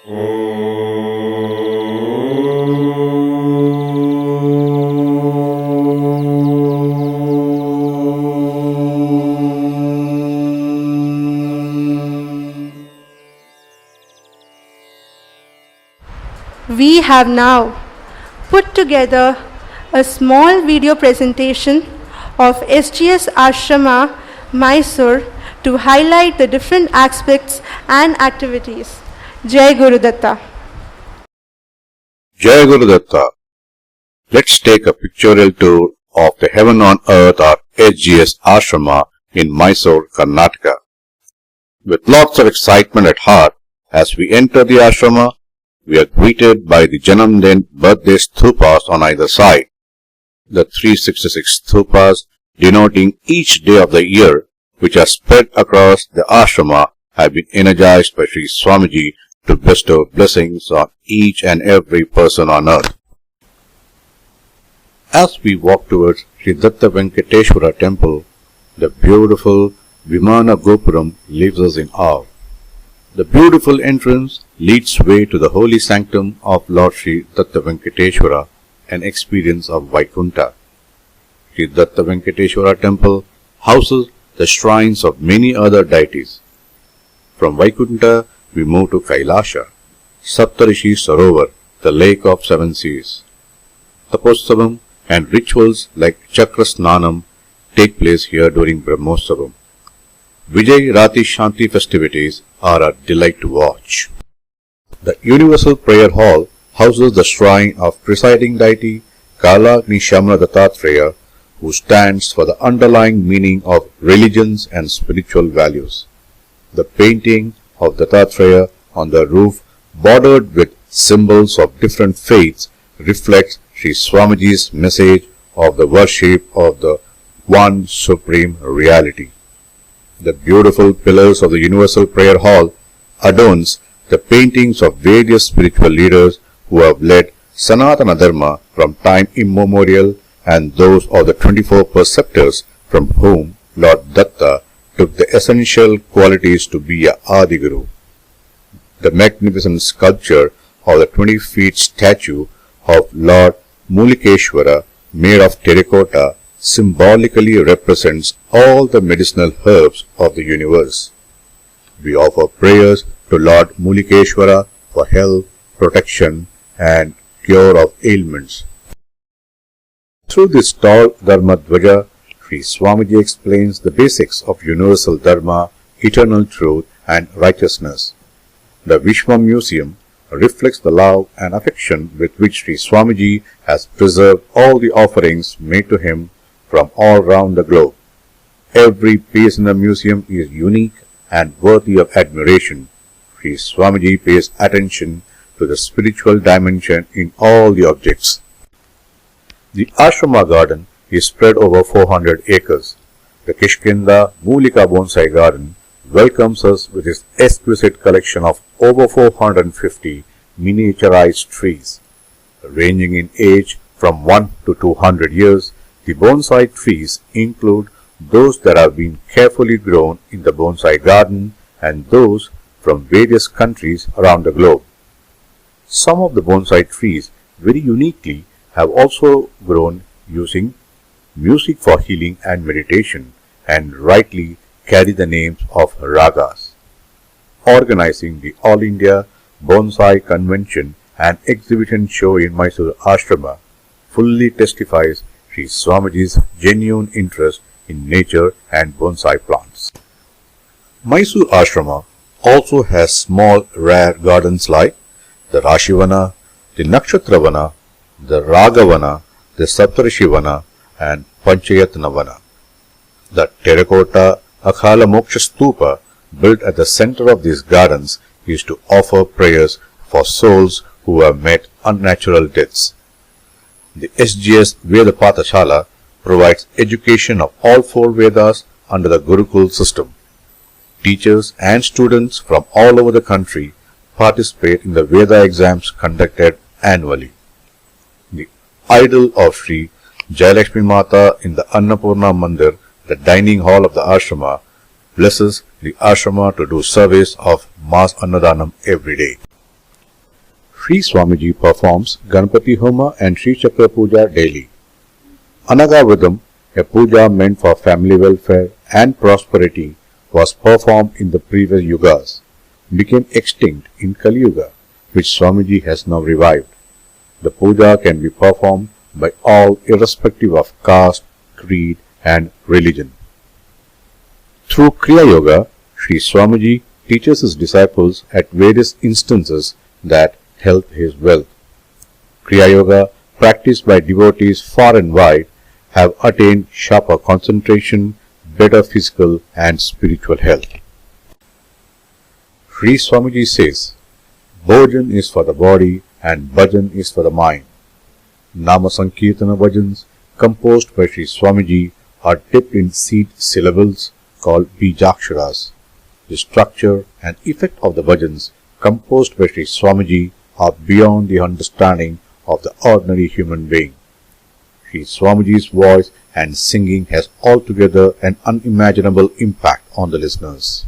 We have now put together a small video presentation of SGS Ashrama, Mysore to highlight the different aspects and activities. Jai Guru Datta. Jai Guru Datta. Let's take a pictorial tour of the Heaven on Earth or SGS Ashrama in Mysore, Karnataka. With lots of excitement at heart, as we enter the ashrama, we are greeted by the Janamdin birthday stupas on either side. The 366 stupas denoting each day of the year, which are spread across the ashrama, have been energized by Sri Swamiji to bestow blessings on each and every person on earth. As we walk towards Sri Datta Venkateshwara temple, the beautiful Vimana Gopuram leaves us in awe. The beautiful entrance leads way to the holy sanctum of Lord Sri Datta Venkateshwara, an experience of Vaikunta. Sri Datta Venkateshwara temple houses the shrines of many other deities. From Vaikunta, we move to Kailasha, Saptarishi Sarovar, the lake of seven seas. Taposthavam and rituals like Chakrasnanam take place here during Brahmotsavam. Vijay Rati Shanti festivities are a delight to watch. The Universal Prayer Hall houses the shrine of presiding deity Kalagni Shamana Dattatreya, who stands for the underlying meaning of religions and spiritual values. The painting of Dattatreya on the roof, bordered with symbols of different faiths, reflects Sri Swamiji's message of the worship of the One Supreme Reality. The beautiful pillars of the Universal Prayer Hall adorns the paintings of various spiritual leaders who have led Sanatana Dharma from time immemorial and those of the 24 preceptors from whom Lord Datta took the essential qualities to be a Adiguru. The magnificent sculpture of the 20-feet statue of Lord Mulikeshwara, made of terracotta, symbolically represents all the medicinal herbs of the universe. We offer prayers to Lord Mulikeshwara for health, protection and cure of ailments. Through this tall Dharma Dvaja, Sri Swamiji explains the basics of universal Dharma, eternal truth and righteousness. The Vishwa Museum reflects the love and affection with which Sri Swamiji has preserved all the offerings made to him from all round the globe. Every piece in the museum is unique and worthy of admiration. Sri Swamiji pays attention to the spiritual dimension in all the objects. The ashrama garden is spread over 400 acres. The Kishkinda Mulika Bonsai Garden welcomes us with its exquisite collection of over 450 miniaturized trees. Ranging in age from 1 to 200 years, the bonsai trees include those that have been carefully grown in the bonsai garden and those from various countries around the globe. Some of the bonsai trees very uniquely have also grown using music for healing and meditation and rightly carry the names of ragas. Organizing the All India Bonsai Convention and Exhibition Show in Mysore Ashrama fully testifies Sri Swamiji's genuine interest in nature and bonsai plants. Mysore Ashrama also has small rare gardens like the Rashivana, the Nakshatravana, the Ragavana, the Saptarishivana and Panchayatnavana. The terracotta Akhala Moksha Stupa built at the center of these gardens is to offer prayers for souls who have met unnatural deaths. The SGS Veda Pathashala provides education of all four Vedas under the Gurukul system. Teachers and students from all over the country participate in the Veda exams conducted annually. The idol of Sri Jayalakshmi Mata in the Annapurna Mandir, the dining hall of the ashrama, blesses the ashrama to do service of mass Annadanam every day. Sri Swamiji performs Ganpati Homa and Sri Chakra Puja daily. Anagavadam, a puja meant for family welfare and prosperity, was performed in the previous yugas, became extinct in Kali Yuga, which Swamiji has now revived. The puja can be performed by all irrespective of caste, creed and religion. Through Kriya Yoga, Sri Swamiji teaches his disciples at various instances that health is wealth. Kriya Yoga, practiced by devotees far and wide, have attained sharper concentration, better physical and spiritual health. Sri Swamiji says, Bhojan is for the body and Bhajan is for the mind. Nama Sankirtana Bhajans composed by Sri Swamiji are dipped in seed syllables called Bijaksharas. The structure and effect of the bhajans composed by Sri Swamiji are beyond the understanding of the ordinary human being. Sri Swamiji's voice and singing has altogether an unimaginable impact on the listeners.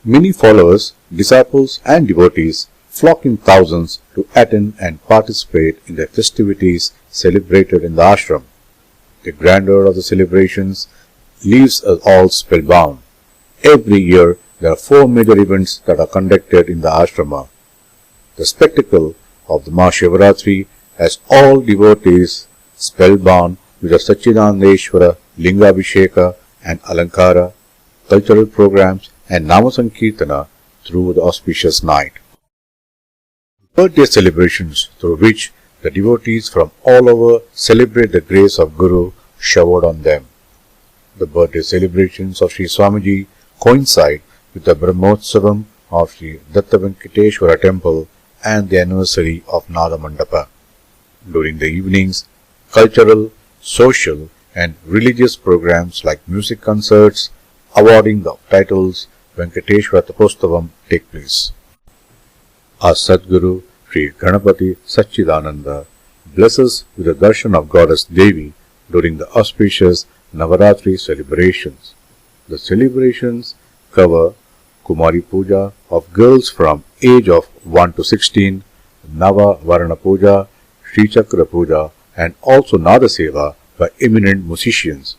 Many followers, disciples and devotees flock in thousands to attend and participate in the festivities celebrated in the ashram. The grandeur of the celebrations leaves us all spellbound. Every year there are 4 major events that are conducted in the ashrama. The spectacle of the Mahashivaratri has all devotees spellbound with the Satchidanandeshwara, Lingabhisheka and Alankara, cultural programs and Namasankirtana through the auspicious night. Birthday celebrations through which the devotees from all over celebrate the grace of Guru showered on them. The birthday celebrations of Sri Swamiji coincide with the Brahmotsavam of Sri Datta Venkateshwara temple and the anniversary of Nada Mandapa. During the evenings, cultural, social and religious programs like music concerts, awarding the titles Venkateshwara Tapostavam take place. Our Sadguru Sri Ganapati Satchidananda blesses with the darshan of Goddess Devi during the auspicious Navaratri celebrations. The celebrations cover Kumari Puja of girls from age of 1 to 16, Nava Varana Puja, Sri Chakra Puja and also Nada Seva by eminent musicians.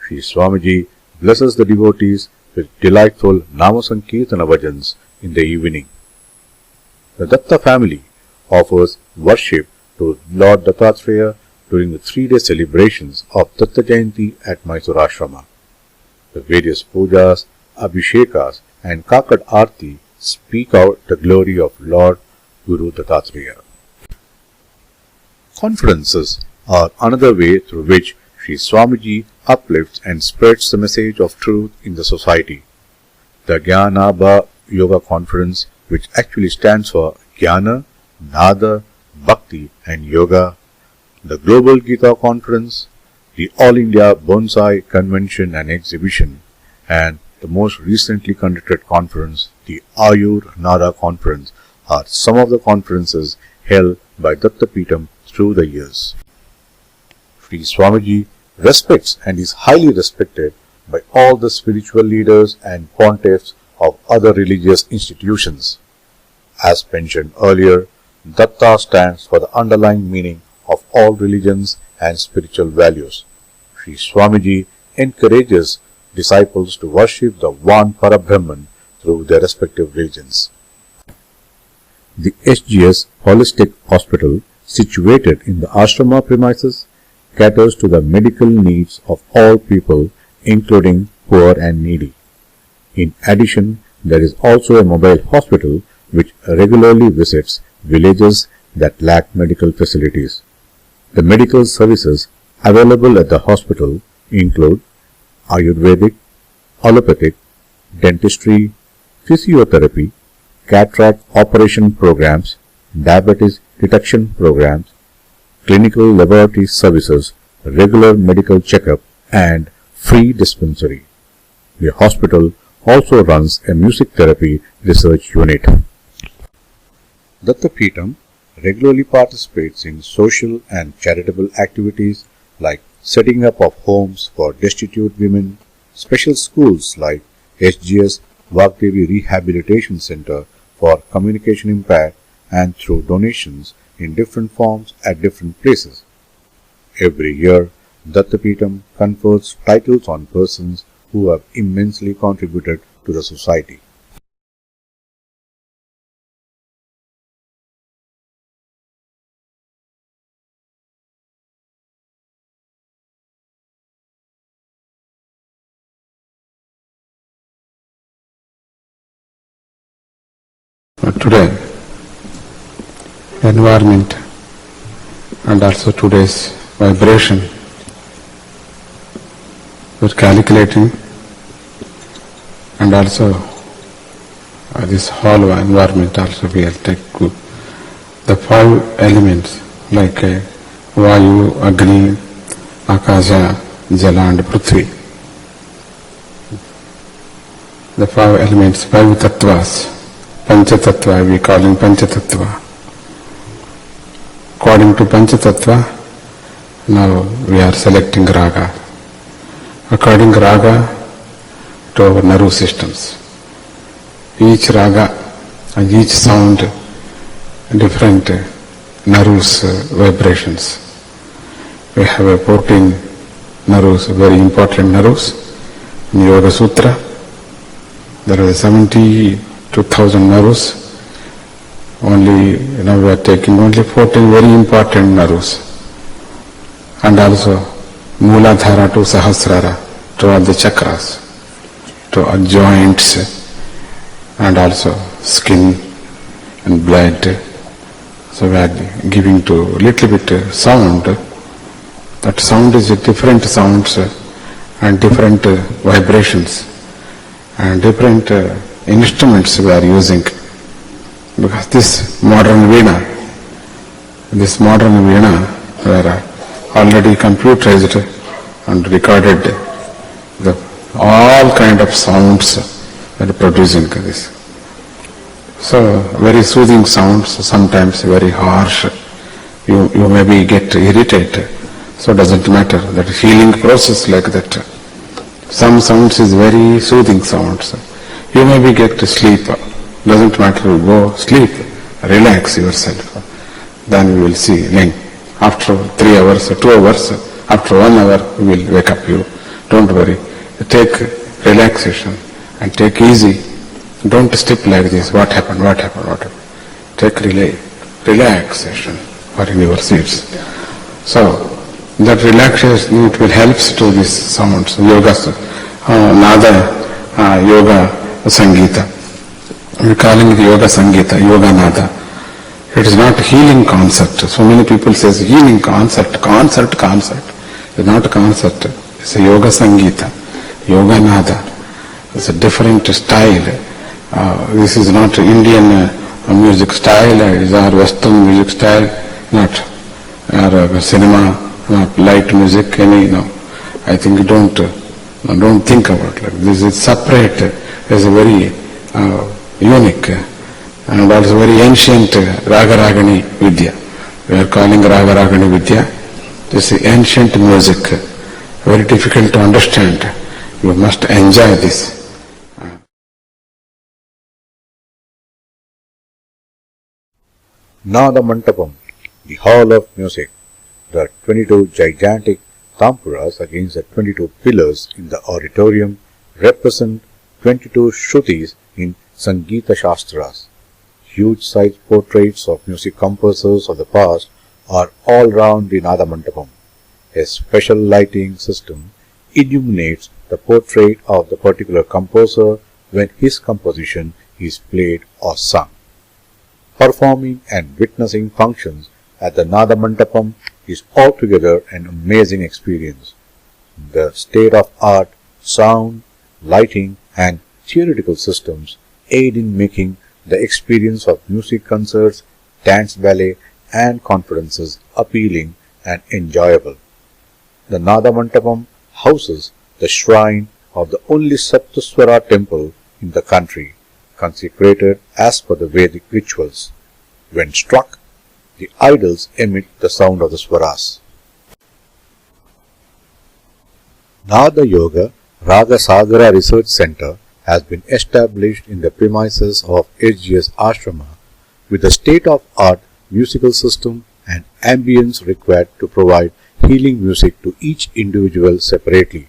Sri Swamiji blesses the devotees with delightful Namasankirtana bhajans in the evening. The Datta family offers worship to Lord Dattatreya during the 3-day celebrations of Datta Jayanti at Mysore Ashrama. The various pujas, abhishekas and kakad arti speak out the glory of Lord Guru Dattatreya. Conferences are another way through which Sri Swamiji uplifts and spreads the message of truth in the society. The Jnana Yoga Conference, which actually stands for Jnana, Nada, Bhakti and Yoga, the Global Gita Conference, the All India Bonsai Convention and Exhibition, and the most recently conducted conference, the Ayur Nada Conference, are some of the conferences held by Dattapeetham through the years. Sri Swamiji respects and is highly respected by all the spiritual leaders and pontiffs of other religious institutions. As mentioned earlier, Datta stands for the underlying meaning of all religions and spiritual values. Sri Swamiji encourages disciples to worship the one Parabrahman through their respective religions. The SGS Holistic Hospital, situated in the ashrama premises, caters to the medical needs of all people, including poor and needy. In addition, there is also a mobile hospital which regularly visits villages that lack medical facilities. The medical services available at the hospital include Ayurvedic, allopathic, dentistry, physiotherapy, cataract operation programs, diabetes detection programs, clinical laboratory services, regular medical checkup and free dispensary. The hospital also runs a music therapy research unit. Dattapeetham regularly participates in social and charitable activities like setting up of homes for destitute women, special schools like SGS Vagdevi Rehabilitation Center for communication impaired and through donations in different forms at different places. Every year, Dattapeetham confers titles on persons who have immensely contributed to the society. Today, environment and also today's vibration, we're calculating, and also this whole environment also we will take good. The 5 elements like Vayu, Agni, Akasha, Jala and Prithvi. The 5 elements, 5 tattvas. Panchatattva, we call in Panchatattva. According to Panchatattva, now we are selecting raga. According raga to our nerve systems. Each raga and each sound, different nerves vibrations. We have a 14 nerves, very important nerves. In Yoga Sutra, there are 72,000 nerves. Only, we are taking only 14 very important nerves. And also, Mooladhara to Sahasrara, to all the chakras, to our joints, and also skin and blood. So we are giving to little bit sound. That sound is different sounds and different vibrations and different instruments we are using, because this modern veena were already computerized and recorded all kind of sounds that are producing this. So very soothing sounds, sometimes very harsh. You maybe get irritated, so doesn't matter. That healing process like that. Some sounds is very soothing sounds. You maybe get to sleep, doesn't matter, go sleep, relax yourself. Then we will see, after 3 hours, 2 hours, after 1 hour, we will wake up you. Don't worry, take relaxation and take easy. Don't step like this, what happened. Take relaxation for in your seats. So, that relaxation, it will help to these sounds, yoga, nada, yoga, Sangeeta. We are calling it Yoga Sangeeta, Yoga Nada. It is not healing concept. So many people say healing concept. It's not a concept. It's a Yoga Sangeeta, Yoga Nada. It's a different style. This is not Indian music style, it is our Western music style, not our cinema, not light music, no. I think don't think about it. This is separate. It's a very unique and also very ancient Raga-Ragini Vidya. We are calling Raga-Ragini Vidya. This is ancient music, very difficult to understand. You must enjoy this. Nada Mantapam, the Hall of Music. There are 22 gigantic tampuras against the 22 pillars in the auditorium represent 22 Shrutis in Sangeeta Shastras. Huge-sized portraits of music composers of the past are all round the Nada Mantapam. A special lighting system illuminates the portrait of the particular composer when his composition is played or sung. Performing and witnessing functions at the Nada Mantapam is altogether an amazing experience. The state-of-art sound, lighting and theoretical systems aid in making the experience of music concerts, dance ballet and conferences appealing and enjoyable. The Nada Mantapam houses the shrine of the only Saptaswara temple in the country, consecrated as per the Vedic rituals. When struck, the idols emit the sound of the swaras. Nada Yoga Raga Sagara Research Center has been established in the premises of SGS Ashrama with the state-of-art musical system and ambience required to provide healing music to each individual separately.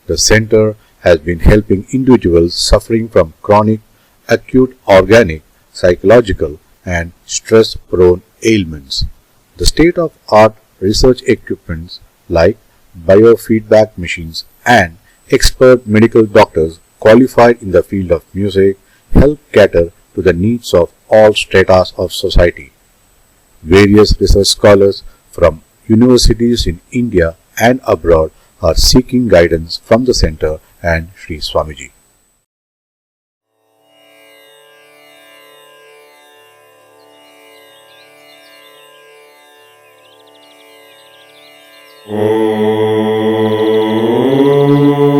The center has been helping individuals suffering from chronic, acute organic, psychological and stress-prone ailments. The state-of-art research equipments like biofeedback machines and expert medical doctors qualified in the field of music help cater to the needs of all stratas of society. Various research scholars from universities in India and abroad are seeking guidance from the center and Sri Swamiji. Om